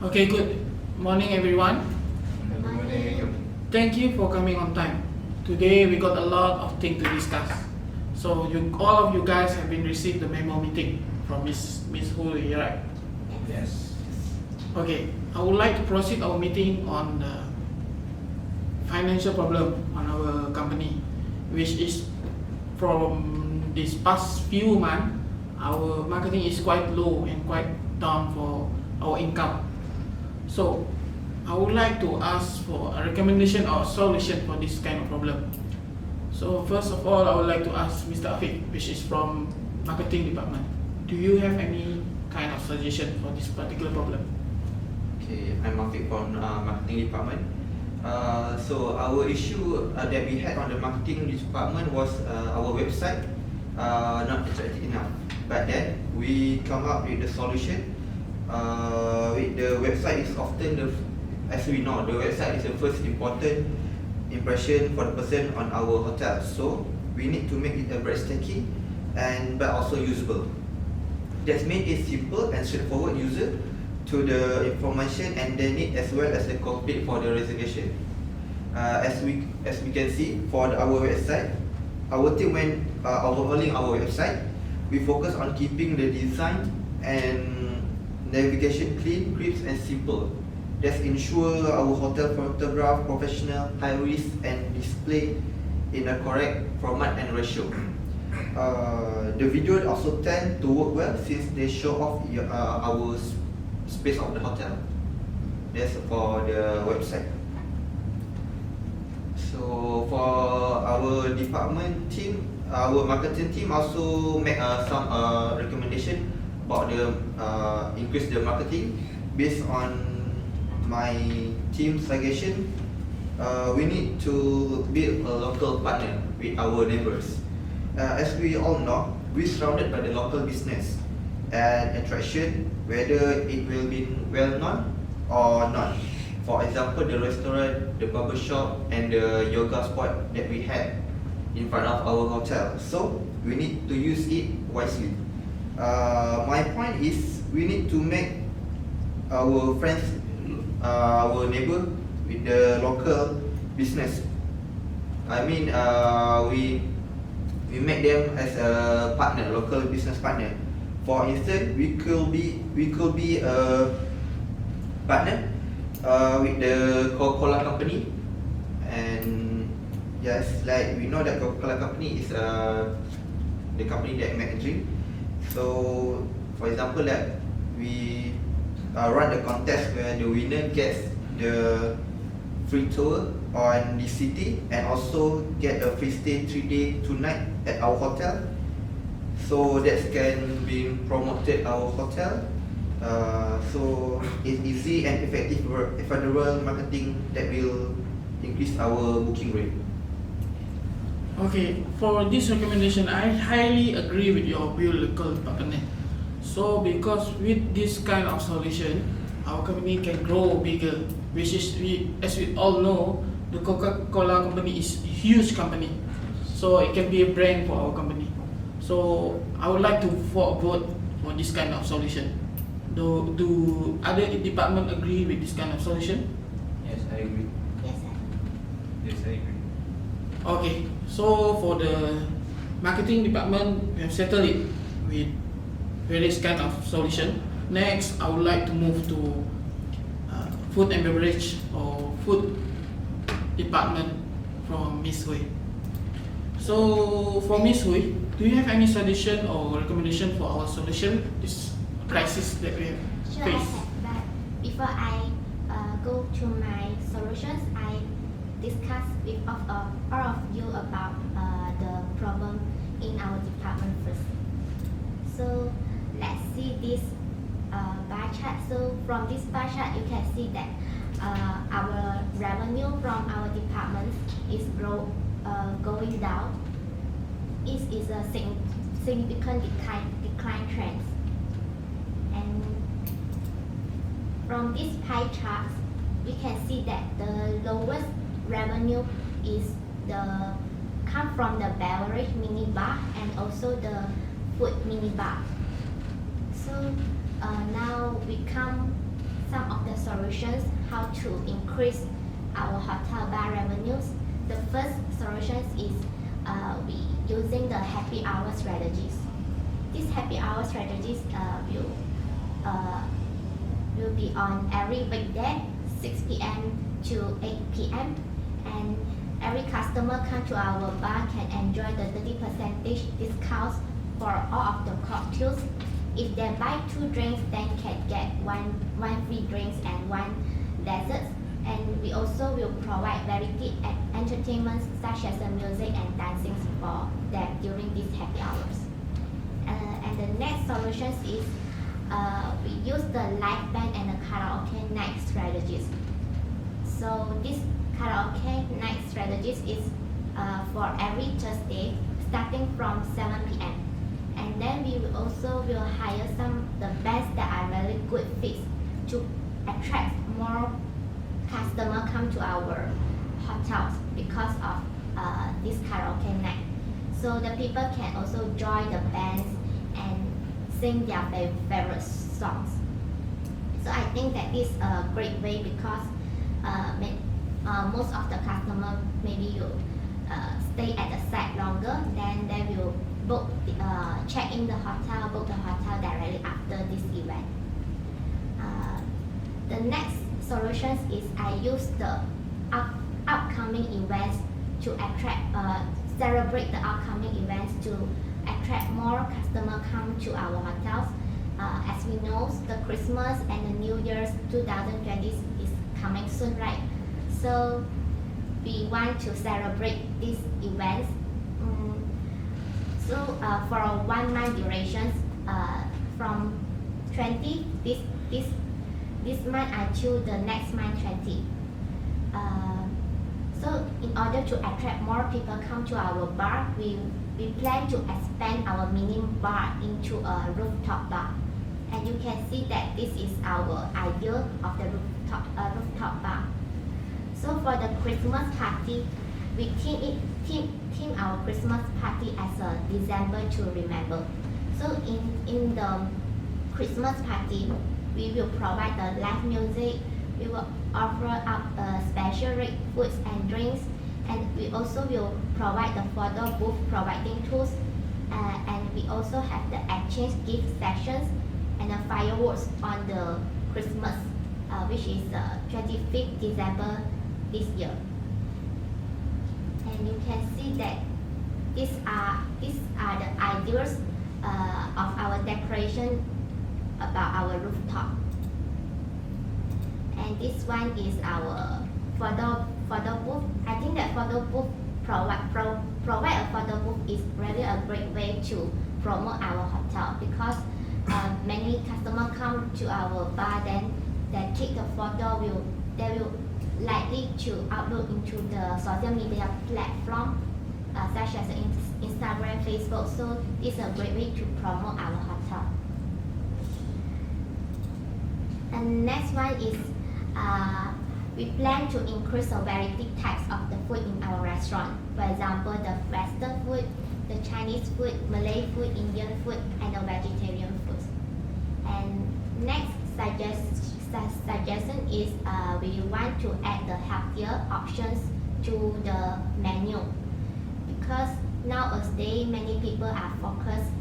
Okay, good morning everyone. Good morning. Thank you for coming on time. Today we got a lot of things to discuss. So all of you guys have been received the memo meeting from Miss Hu, right? Yes. Okay, I would like to proceed our meeting on the financial problem on our company, which is from this past few months, our marketing is quite low and quite down for our income. So I would like to ask for a recommendation or solution for this kind of problem. So first of all, I would like to ask Mr. Afiq, which is from marketing department. Do you have any kind of suggestion for this particular problem? Okay, I'm Afiq from marketing department. So our issue that we had on the marketing department was our website not attractive enough. But then we come up with the solution. With the website is often as we know, the website is the first important impression for the person on our hotel. So we need to make it a breathtaking but also usable. That means it's simple and straightforward user to the information and the need as well as the complete for the reservation. As we can see for our website, our team when overhauling our website, we focus on keeping the design and navigation clean, crisp and simple. That ensure our hotel photograph professional, high risk and display in a correct format and ratio. The video also tend to work well since they show off our space of the hotel. That's for the website. So for our department team, our marketing team also make some recommendation about the increase the marketing based on my team suggestion. We need to build a local partner with our neighbors. As we all know, we surrounded by the local business and attraction, whether it will be well known or not. For example, the restaurant, the barber shop, and the yoga spot that we had in front of our hotel. So we need to use it wisely. My point is we need to make our friends, our neighbor with the local business. I mean, we make them as a partner, local business partner. For instance, we could be a partner with the Coca-Cola company, and yes, like we know that Coca-Cola company is the company that make a drink. So, for example, that we run the contest where the winner gets the free tour on the city and also get a free stay 3 day 2 night at our hotel. So that can be promoted our hotel. So it's easy and effective federal marketing that will increase our booking rate. Okay, for this recommendation, I highly agree with your build local partner. So because with this kind of solution, our company can grow bigger, which is as we all know, the Coca-Cola company is a huge company, so it can be a brand for our company. So I would like to vote for this kind of solution. Do other department agree with this kind of solution? Yes, I agree. Yes, sir. Yes, I agree. Okay, so for the marketing department, we have settled it with various kind of solution. Next, I would like to move to food and beverage or food department from Miss Hui. So for Miss Hui, do you have any suggestion or recommendation for our solution this crisis that we have Sure, I faced? have. But before I go to my solutions, I discuss with all of you about the problem in our department first. So let's see this bar chart. So from this bar chart, you can see that our revenue from our department is going down. It is a significant decline trend. And from this pie chart, we can see that the lowest revenue is come from the beverage mini bar and also the food mini bar. So now we come some of the solutions how to increase our hotel bar revenues. The first solution is we using the happy hour strategies. These happy hour strategies will be on every weekday 6 p.m. to 8 p.m. and every customer come to our bar can enjoy the 30% discounts for all of the cocktails. If they buy 2 drinks, then can get one free drinks and 1 dessert. And we also will provide variety entertainments such as the music and dancing for them during these happy hours. And the next solution is we use the live band and the karaoke night strategies. So this karaoke night strategies is for every Thursday starting from 7 p.m. And then we will also will hire some the bands that are very good fits to attract more customer come to our hotels because of this karaoke night. So the people can also join the bands and sing their favorite songs. So I think that is a great way because most of the customer maybe will stay at the site longer, then they will book check in the hotel, book the hotel directly after this event. The next solutions is I use the upcoming events to attract celebrate the upcoming events to attract more customer come to our hotels. As we know, the Christmas and the New Year's 2020 is coming soon, right? So we want to celebrate these events. So for a 1 month duration, from 20 this month until the next month 20. So in order to attract more people come to our bar, we plan to expand our mini bar into a rooftop bar. And you can see that this is our idea of the rooftop bar. So for the Christmas party, we theme our Christmas party as a December to remember. So in the Christmas party, we will provide the live music, we will offer up special rate foods and drinks, and we also will provide the photo booth providing tools, and we also have the exchange gift sessions and the fireworks on the Christmas, which is 25th December this year. And you can see that these are the ideas of our decoration about our rooftop. And this one is our photo booth. I think that photo booth provide a photo booth is really a great way to promote our hotel because many customers come to our bar, then they take the photo, they will likely to upload into the social media platform such as Instagram, Facebook. So this is a great way to promote our hotel. And next one is we plan to increase the variety types of the food in our restaurant. For example, the Western food, the Chinese food, Malay food, Indian food, and the vegetarian food. And next suggestion is we want to add the healthier options to the menu because nowadays many people are focused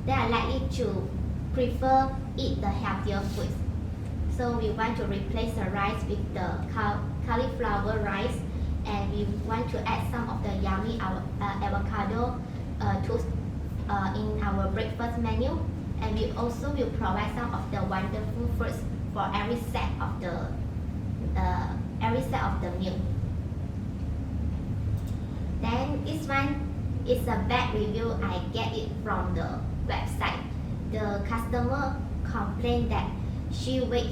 they are likely to prefer eat the healthier foods. So we want to replace the rice with the cauliflower rice, and we want to add some of the yummy avocado in our breakfast menu, and we also will provide some of the wonderful fruits for every set of the meal. Then this one is a bad review. I get it from the website. The customer complained that she wait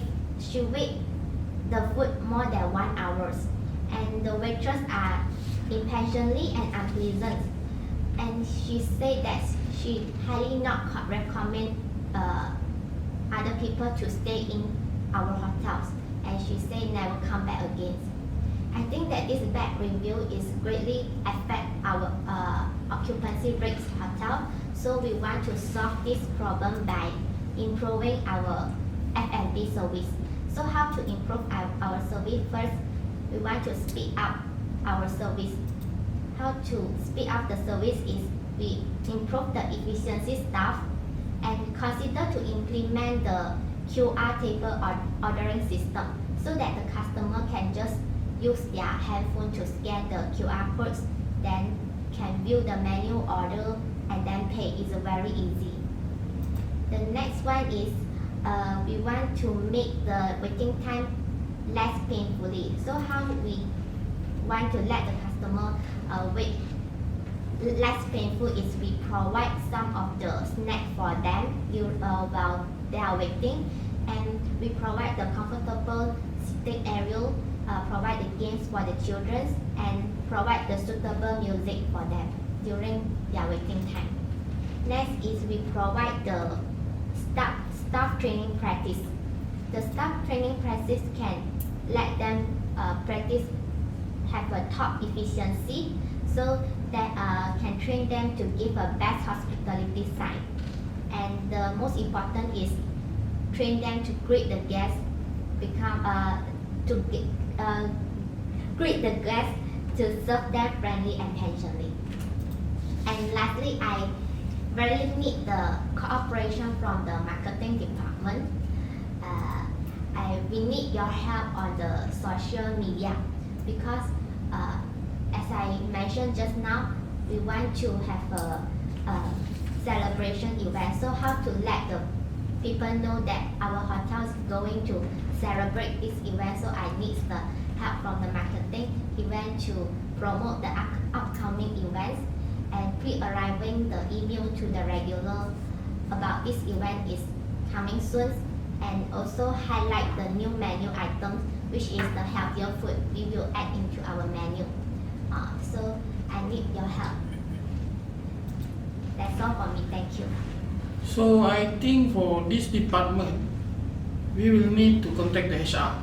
the food more than 1 hour, and the waitress are impatiently and unpleasant. And she said that she highly not recommend other people to stay in our hotels, and she said never come back again. I think that this bad review is greatly affect our occupancy rates hotel. So we want to solve this problem by improving our F&B service. So how to improve our service? First, we want to speed up our service. How to speed up the service is we improve the efficiency staff and consider to implement the QR table ordering system so that the customer can just use their handphone to scan the QR codes, then can view the menu order and then pay. It's very easy. The next one is we want to make the waiting time less painfully. So how we want to let the customer wait less painful is we provide some of the snack for them while they are waiting, and we provide the comfortable sitting area, provide the games for the children, and provide the suitable music for them during their waiting time. Next is we provide the staff training practice. The staff training practice can let them practice have a top efficiency, so that can train them to give a best hospitality side. And the most important is train them to greet the guests, greet the guests to serve them friendly and patiently. And lastly, I really need the cooperation from the marketing department. We need your help on the social media because as I mentioned just now, we want to have a celebration event. So how to let the people know that our hotel is going to celebrate this event? So I need the help from the marketing event to promote the upcoming events and pre-arriving the email to the regular about this event is coming soon, and also highlight the new menu items, which is the healthier food we will add into our menu. So I need your help. That's all for me. Thank you. So I think for this department, we will need to contact the HR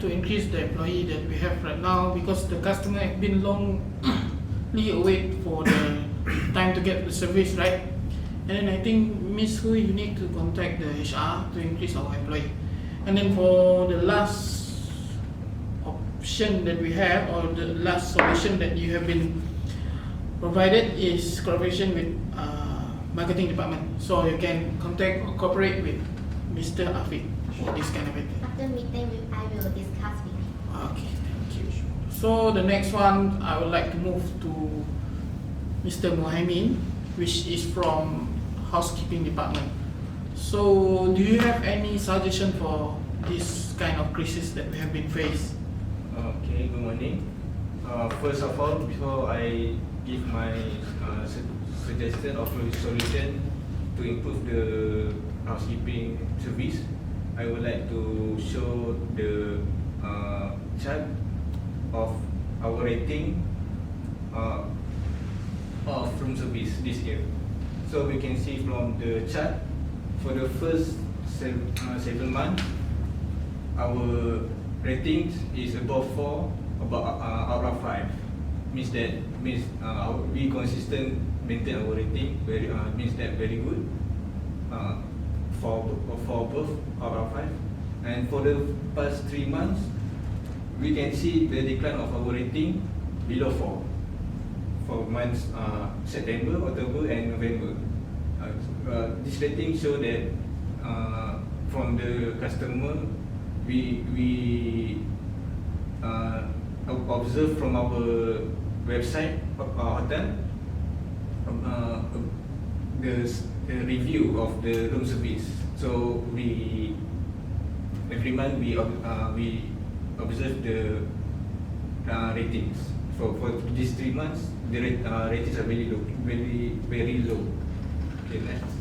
to increase the employee that we have right now, because the customer have been longly await for the time to get the service, right? And then I think Miss Hui, you need to contact the HR to increase our employee. And then for the last option that we have, or the last solution that you have been provided, is collaboration with marketing department. So you can contact or cooperate with Mr. Afiq for this kind of thing. After meeting, I will discuss with you. Okay, thank you. So the next one, I would like to move to Mr. Mohaimin, which is from housekeeping department. So do you have any suggestion for this kind of crisis that we have been faced? Okay, good morning. First of all, before I give my suggestion or solution to improve the housekeeping service, I would like to show the chart of our rating of room service this year. So we can see from the chart, for the first 7 months, our ratings is above 4, about out of 5. Means we consistent maintain our rating, means that very good for both out of 5. And for the past 3 months, we can see the decline of our rating below 4 for months September, October and November. This rating show that from the customer, we observe from our website hotel the review of the room service. So every month we observe the ratings. For these 3 months, the ratings are very low, very low. Okay, next.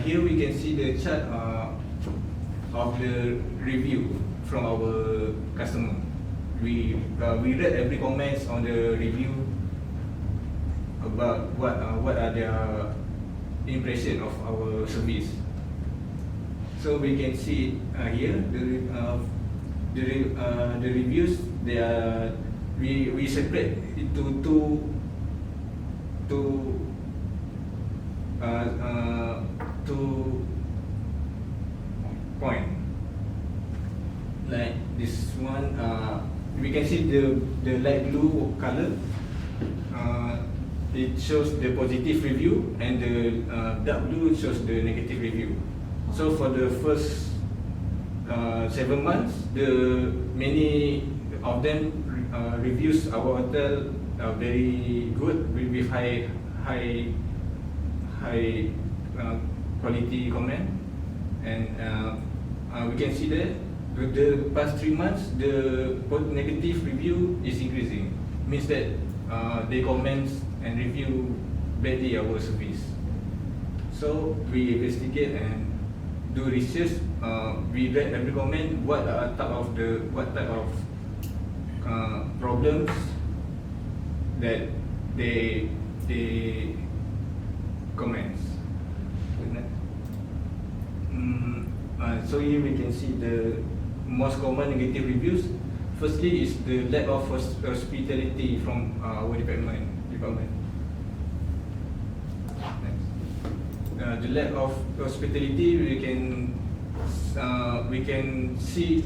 Here we can see the chart of the review from our customer. We read every comments on the review about what are their impression of our service. So we can see here the reviews. We separate into two we can see the light blue color. It shows the positive review, and the dark blue shows the negative review. So for the first 7 months, the many of them reviews our hotel very good with high quality comment, and we can see that with the past 3 months the negative review is increasing. Means that they comment and review badly our service. So we investigate and do research. We recommend what type of problems that they comments. So here we can see the most common negative reviews. Firstly is the lack of hospitality from our department. The lack of hospitality, we can see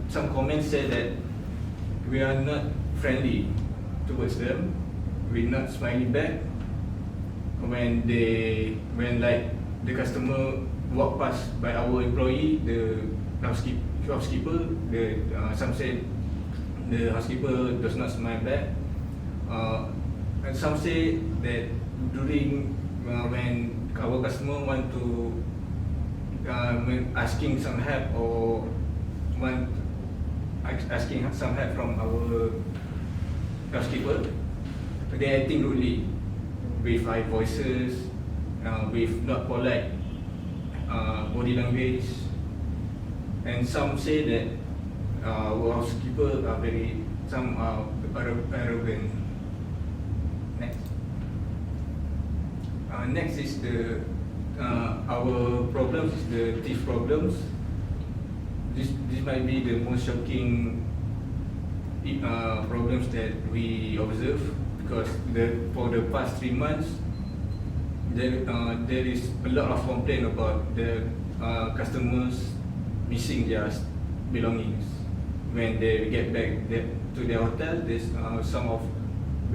some comments say that we are not friendly towards them. We're not smiling back when like the customer walk past by our employee, the housekeeper. Some say the housekeeper does not smile back. And some say that during when our customer want to asking some help or asking some help from our housekeeper, they acting rudely with high voices, with not polite body language, and some say that our housekeeper are arrogant. Next is our problems is the thief problems. This might be the most shocking problems that we observe, because for the past 3 months there is a lot of complaint about the customers missing their belongings. When they get back to their hotel, there's some of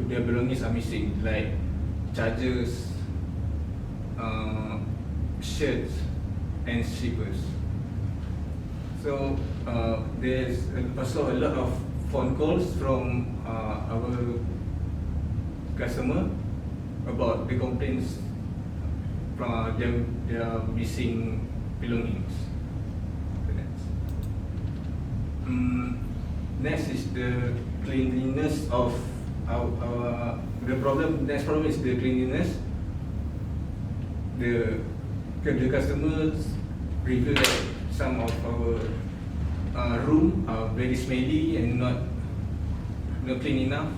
their belongings are missing, like chargers, shirts and slippers. So there's also a lot of phone calls from our customer about the complaints from their missing belongings. Next is the cleanliness of our next problem is the cleanliness. The customers review that some of our room are very smelly and not clean enough.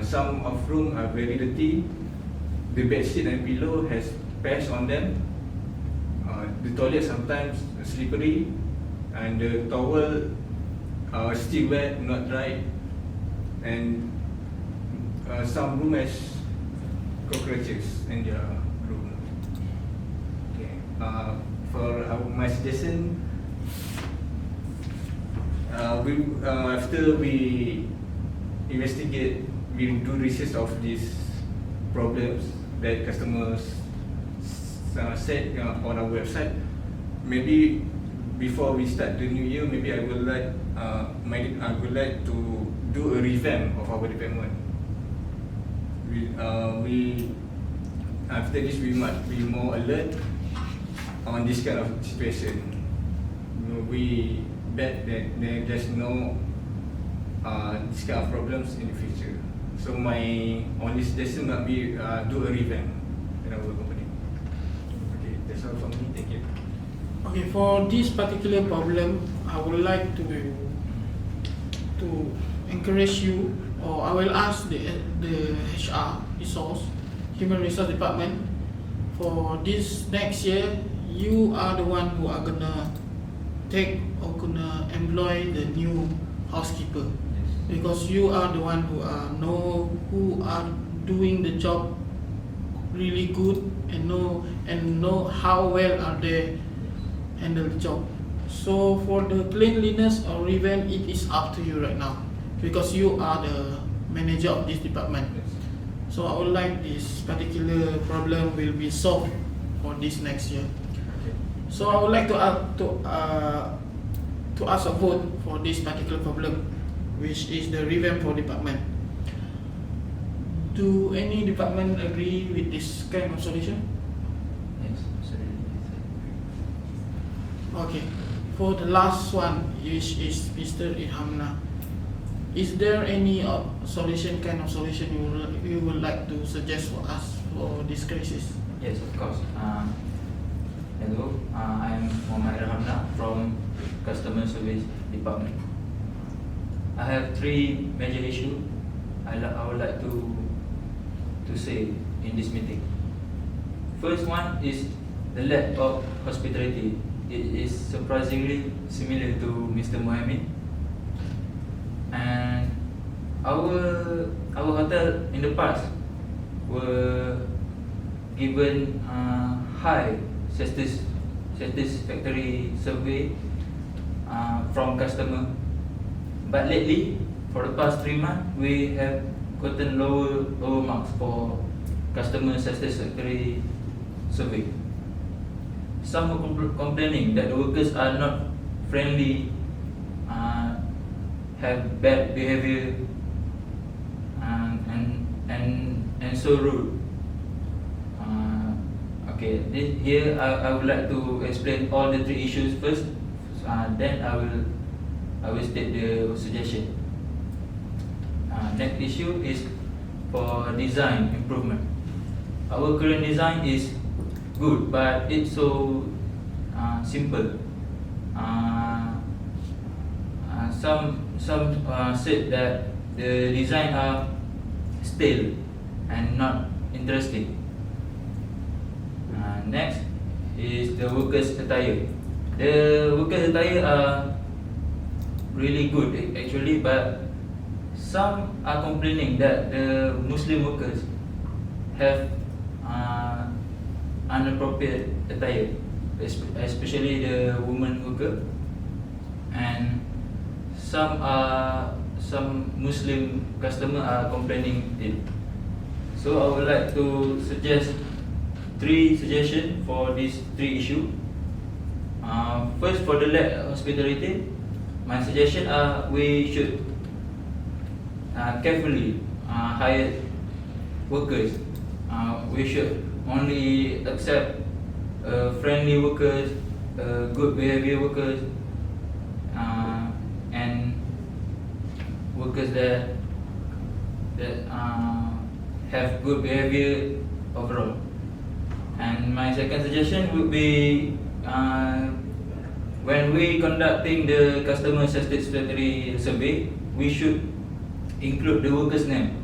Some of room are very dirty. The bed sheet and pillow has patch on them. The toilet sometimes slippery, and the towel are still wet, not dry, and some room has cockroaches in their room. Okay. For my suggestion, after we investigate, we do research of these problems that customers said on our website. Maybe before we start the new year, maybe I would like to do a revamp of our department. After this, we might be more alert on this kind of situation. We bet that there's no this kind of problems in the future. So my only suggestion might be do a revamp in our company. Okay, that's all from me. Thank you. Okay, for this particular problem, I would like to encourage you, or I will ask the HR resource, human resource department, for this next year, you are the one who are gonna take or gonna employ the new housekeeper, because you are the one who are doing the job really good and know how well are they handle the job. So for the cleanliness or revamp, it is up to you right now. because you are the manager of this department. So I would like this particular problem will be solved for this next year. So I would like to ask a vote for this particular problem, which is the revamp for department. Do any department agree with this kind of solution? Yes, absolutely. Okay. For the last one, which is Mr. Ilhamna, is there any kind of solution you would like to suggest for us for this crisis? Yes, of course. Hello, I am Muhammad Ilhamna from Customer Service Department. I have 3 major issues I would like to say in this meeting. First one is the lack of hospitality. It is surprisingly similar to Mr. Mohammed. And our hotel in the past were given high satisfactory survey from customer, but lately for the past 3 months we have gotten lower marks for customer satisfactory survey. Some are complaining that the workers are not friendly, have bad behavior, and so rude. Okay, here I would like to explain all the 3 issues first. Then I will state the suggestion. Next issue is for design improvement. Our current design is good, but it's so simple. Some said that the design are stale and not interesting. Next is the workers' attire. The workers' attire are really good actually, but some are complaining that the Muslim workers have inappropriate attire, especially the woman worker, and some Muslim customer are complaining it. So I would like to suggest 3 suggestions for these 3 issues. First, for the lack of hospitality, my suggestion are we should carefully hire workers. We should only accept friendly workers, good behavior workers, and workers that have good behavior overall. And my second suggestion would be when we conducting the customer satisfactory survey, we should include the workers' name.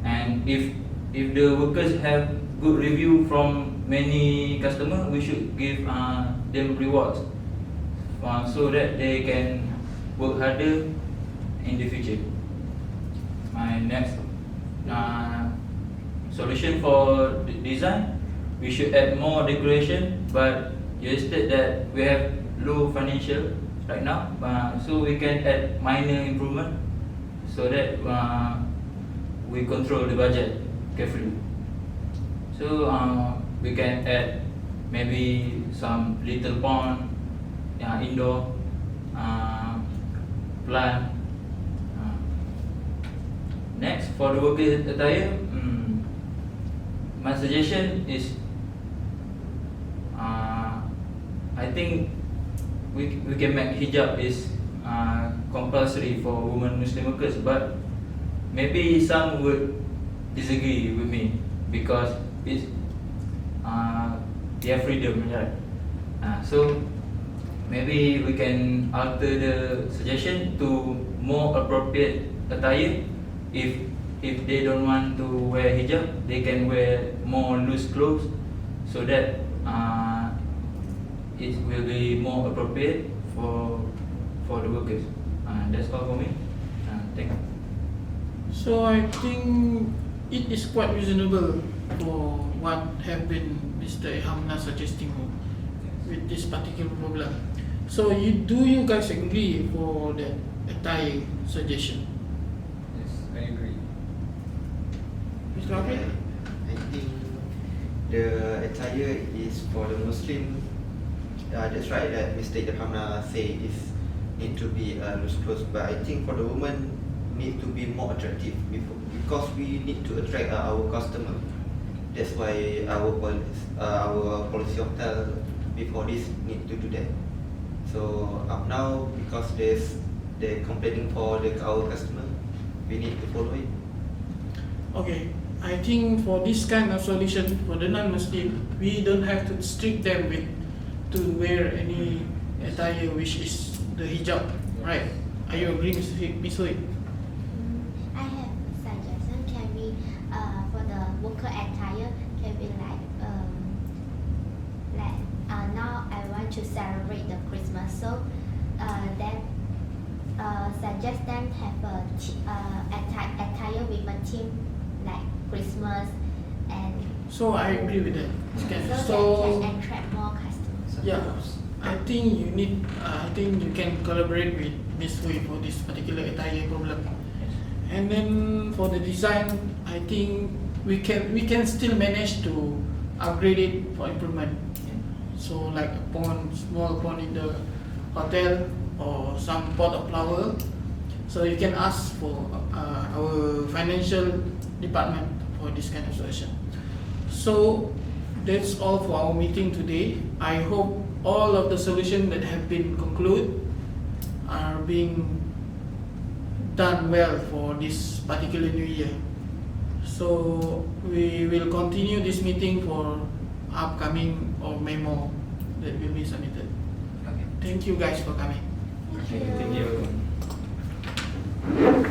And if the workers have good review from many customers, we should give them rewards so that they can work harder in the future. My next solution for design, we should add more decoration, but you state that we have low financial right now, so we can add minor improvement so that we control the budget carefully. So we can add maybe some little pond, indoor plant. Next, for the workers' attire, my suggestion is I think we can make hijab is compulsory for women Muslim workers, but maybe some would disagree with me because it's their freedom, right? So maybe we can alter the suggestion to more appropriate attire. If they don't want to wear hijab, they can wear more loose clothes so that it will be more appropriate for the workers. That's all for me. Thank you. So I think it is quite reasonable for what have been Mr. Ilhamna suggesting with this particular problem. So do you guys agree for the attire suggestion? I agree. Mr. Rafiq? I think the attire is for the Muslim. That's right that Mr. Idhamna say is need to be loose clothes, but I think for the woman need to be more attractive because we need to attract our customer. That's why our policy hotel before this need to do that. So up now because they're complaining for our customer, we need to follow it. Okay, I think for this kind of solution for the non-Muslim, we don't have to strict them with to wear any attire which is the hijab, right? Are you agree, Ms. Hui? I have a suggestion. Can we, for the worker attire, can we now I want to celebrate the Christmas, so suggest them have a attire with a theme like Christmas, and So I agree with that. Okay. so that can attract more customers. Yeah, I think you need. I think you can collaborate with Ms. Hui for this particular attire problem. And then for the design, I think we can still manage to upgrade it for improvement. So like a pond, small pond in the hotel or some pot of flower. So you can ask for our financial department for this kind of solution. So that's all for our meeting today. I hope all of the solutions that have been concluded are being done well for this particular new year. So we will continue this meeting for upcoming or memo that will be submitted. Okay. Thank you guys for coming. Thank you. Thank you.